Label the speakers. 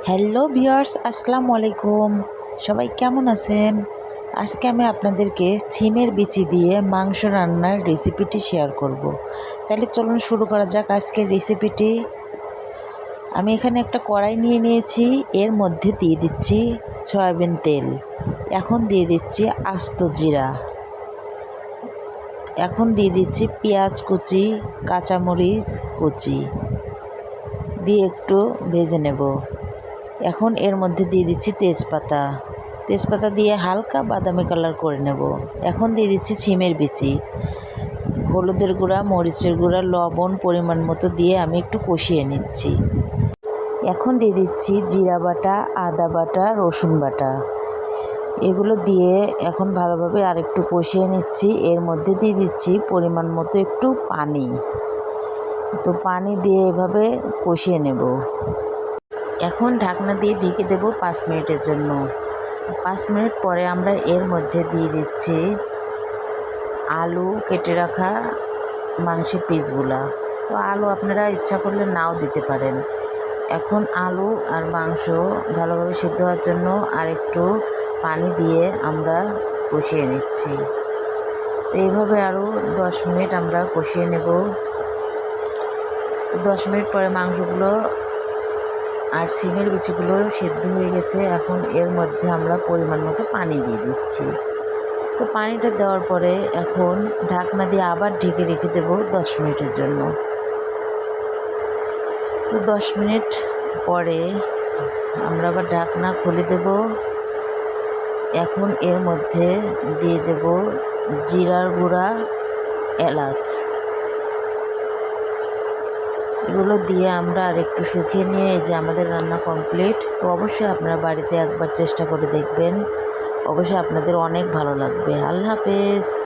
Speaker 1: Hello viewers, আসসালামু আলাইকুম। সবাই কেমন আছেন? আজকে আমি আপনাদেরকে ছিমের বিচি দিয়ে মাংস রান্নার রেসিপিটি শেয়ার করব। তাহলে চলুন শুরু করা যাক আজকের রেসিপিটি। আমি এখানে একটা কড়াই নিয়ে নিয়েছি, এর মধ্যে দিয়ে দিচ্ছি সয়াবিন তেল। এখন দিয়ে দিচ্ছি আস্ত জিরা। এখন দিয়ে দিচ্ছি পেঁয়াজ কুচি, কাঁচামরিচ কুচি দিয়ে একটু ভেজে নেব। এখন এর মধ্যে দিয়ে দিচ্ছি তেজপাতা দিয়ে হালকা বাদামি কালার করে নেব। এখন দিয়ে দিচ্ছি ছিমের বিচি, হলুদের গুঁড়া, মরিচের গুঁড়া, লবণ পরিমাণ মতো দিয়ে আমি একটু কষিয়ে নিচ্ছি। এখন দিয়ে দিচ্ছি জিরা বাটা, আদা বাটা, রসুন বাটা, এগুলো দিয়ে এখন ভালোভাবে আরেকটু কষিয়ে নিচ্ছি। এর মধ্যে দিয়ে দিচ্ছি পরিমাণ মতো একটু পানি। তো পানি দিয়ে এভাবে কষিয়ে নেব। এখন ঢাকনা দিয়ে ঢেকে দেব 5 মিনিটের জন্য। 5 মিনিট পরে আমরা এর মধ্যে দিয়ে দিচ্ছি আলু কেটে রাখা, মাংসের পিসগুলা। তো আলু আপনারা ইচ্ছা করলে নাও দিতে পারেন। এখন আলু আর মাংস ভালোভাবে সিদ্ধ হওয়ার জন্য আর একটু পানি দিয়ে আমরা কষিয়ে নিচ্ছি। তো এইভাবে আরও 10 মিনিট আমরা কষিয়ে নেব। 10 মিনিট পরে মাংসগুলো আর ছিমের বিচিগুলো সেদ্ধ হয়ে গেছে। এখন এর মধ্যে আমরা পরিমাণ মতো পানি দিয়ে দিচ্ছি। তো পানিটা দেওয়ার পরে এখন ঢাকনা দিয়ে আবার ঢেকে রেখে দেব 10 মিনিটের জন্য। তো 10 মিনিট পরে আমরা আবার ঢাকনা খুলে দেব। এখন এর মধ্যে দিয়ে দেব জিরার গুঁড়া, এলাচ, এগুলো দিয়ে আমরা আর একটু শুকিয়ে নিয়ে এই যে আমাদের রান্না কমপ্লিট। তো অবশ্যই আপনারা বাড়িতে একবার চেষ্টা করে দেখবেন, অবশ্যই আপনাদের অনেক ভালো লাগবে। আল্লাহ হাফেজ।